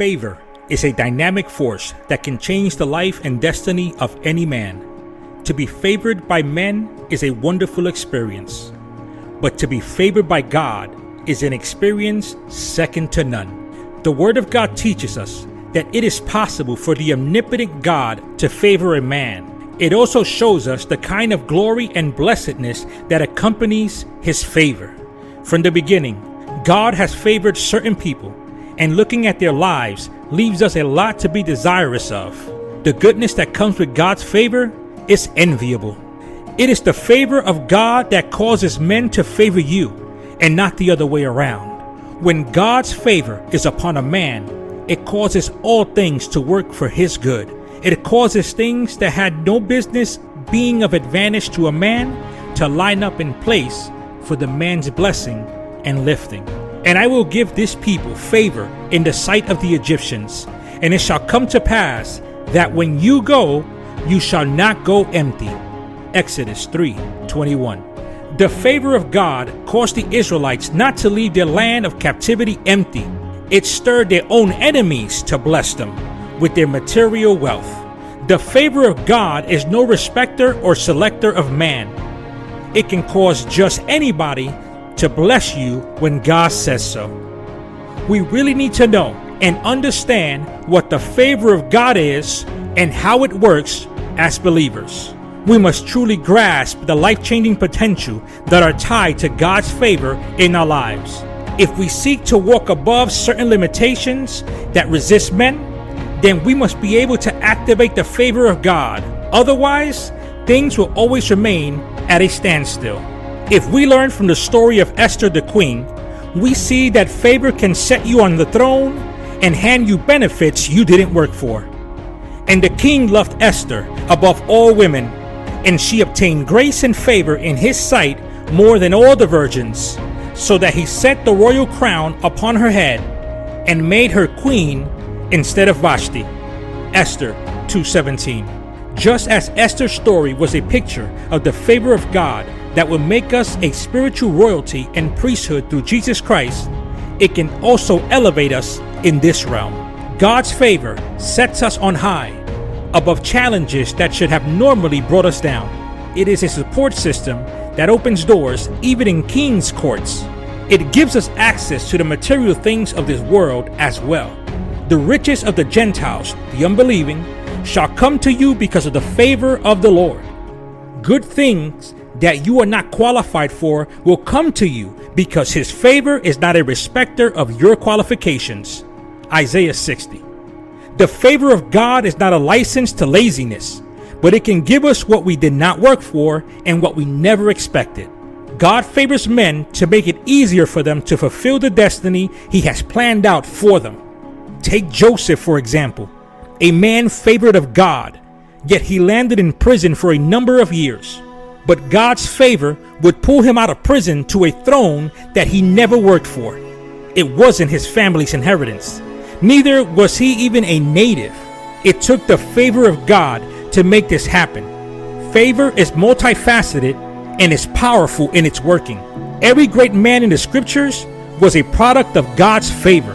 Favor is a dynamic force that can change the life and destiny of any man. To be favored by men is a wonderful experience, but to be favored by God is an experience second to none. The Word of God teaches us that it is possible for the omnipotent God to favor a man. It also shows us the kind of glory and blessedness that accompanies His favor. From the beginning, God has favored certain people, and looking at their lives leaves us a lot to be desirous of. The goodness that comes with God's favor is enviable. It is the favor of God that causes men to favor you, and not the other way around. When God's favor is upon a man, it causes all things to work for his good. It causes things that had no business being of advantage to a man to line up in place for the man's blessing and lifting. And I will give this people favor in the sight of the Egyptians, and it shall come to pass that when you go, you shall not go empty. Exodus 3:21. The favor of God caused the Israelites not to leave their land of captivity empty. It stirred their own enemies to bless them with their material wealth. The favor of God is no respecter or selector of man. It can cause just anybody to bless you when God says so. We really need to know and understand what the favor of God is and how it works as believers. We must truly grasp the life-changing potential that are tied to God's favor in our lives. If we seek to walk above certain limitations that resist men, then we must be able to activate the favor of God. Otherwise, things will always remain at a standstill. If we learn from the story of Esther the queen, we see that favor can set you on the throne and hand you benefits you didn't work for. And the king loved Esther above all women, and she obtained grace and favor in his sight more than all the virgins, so that he set the royal crown upon her head and made her queen instead of Vashti. Esther 2:17. Just as Esther's story was a picture of the favor of God that will make us a spiritual royalty and priesthood through Jesus Christ, it can also elevate us in this realm. God's favor sets us on high, above challenges that should have normally brought us down. It is a support system that opens doors even in king's courts. It gives us access to the material things of this world as well. The riches of the Gentiles, the unbelieving, shall come to you because of the favor of the Lord. Good things that you are not qualified for will come to you because his favor is not a respecter of your qualifications. Isaiah 60. The favor of God is not a license to laziness, but it can give us what we did not work for and what we never expected. God favors men to make it easier for them to fulfill the destiny he has planned out for them. Take Joseph, for example, a man favored of God, yet he landed in prison for a number of years. But God's favor would pull him out of prison to a throne that he never worked for. It wasn't his family's inheritance. Neither was he even a native. It took the favor of God to make this happen. Favor is multifaceted and is powerful in its working. Every great man in the scriptures was a product of God's favor.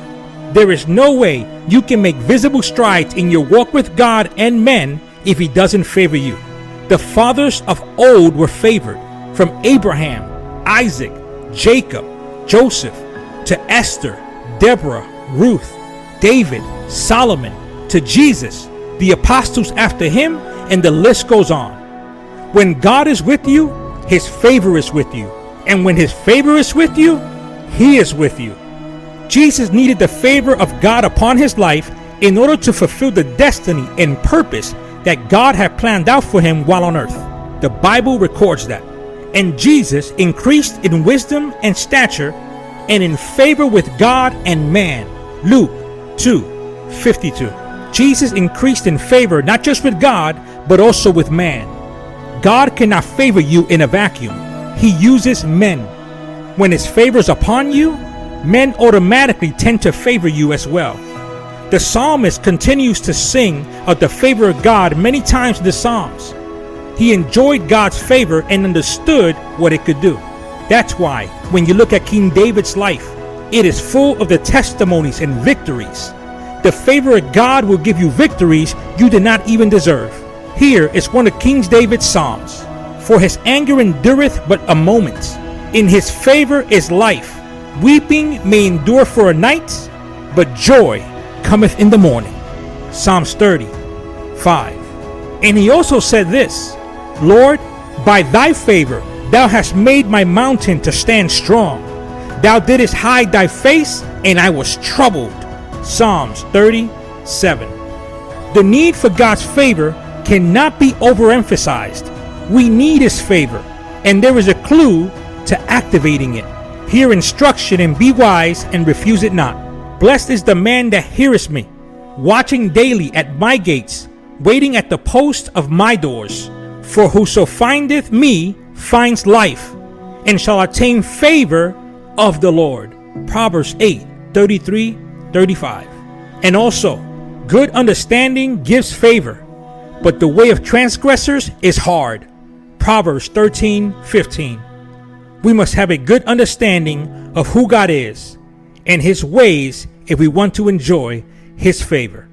There is no way you can make visible strides in your walk with God and men if he doesn't favor you. The fathers of old were favored, from Abraham, Isaac, Jacob, Joseph, to Esther, Deborah, Ruth, David, Solomon, to Jesus, the apostles after him, and the list goes on. When God is with you, his favor is with you. And when his favor is with you, he is with you. Jesus needed the favor of God upon his life in order to fulfill the destiny and purpose that God had planned out for him while on earth. The Bible records that. And Jesus increased in wisdom and stature and in favor with God and man. Luke 2:52. Jesus increased in favor not just with God, but also with man. God cannot favor you in a vacuum. He uses men. When his favor is upon you, men automatically tend to favor you as well. The psalmist continues to sing of the favor of God many times in the Psalms. He enjoyed God's favor and understood what it could do. That's why when you look at King David's life, it is full of the testimonies and victories The favor of God will give you victories you did not even deserve. Here is one of King David's Psalms. For his anger endureth but a moment. In his favor is life. Weeping may endure for a night, but joy cometh in the morning. Psalms 30:5. And he also said this, Lord, by thy favor thou hast made my mountain to stand strong. Thou didst hide thy face, and I was troubled. Psalms 30:7. The need for God's favor cannot be overemphasized. We need his favor, and there is a clue to activating it. Hear instruction and be wise and refuse it not. Blessed is the man that heareth me, watching daily at my gates, waiting at the post of my doors. For whoso findeth me finds life, and shall attain favor of the Lord. Proverbs 8:33-35. And also, good understanding gives favor, but the way of transgressors is hard. Proverbs 13:15. We must have a good understanding of who God is and his ways if we want to enjoy his favor.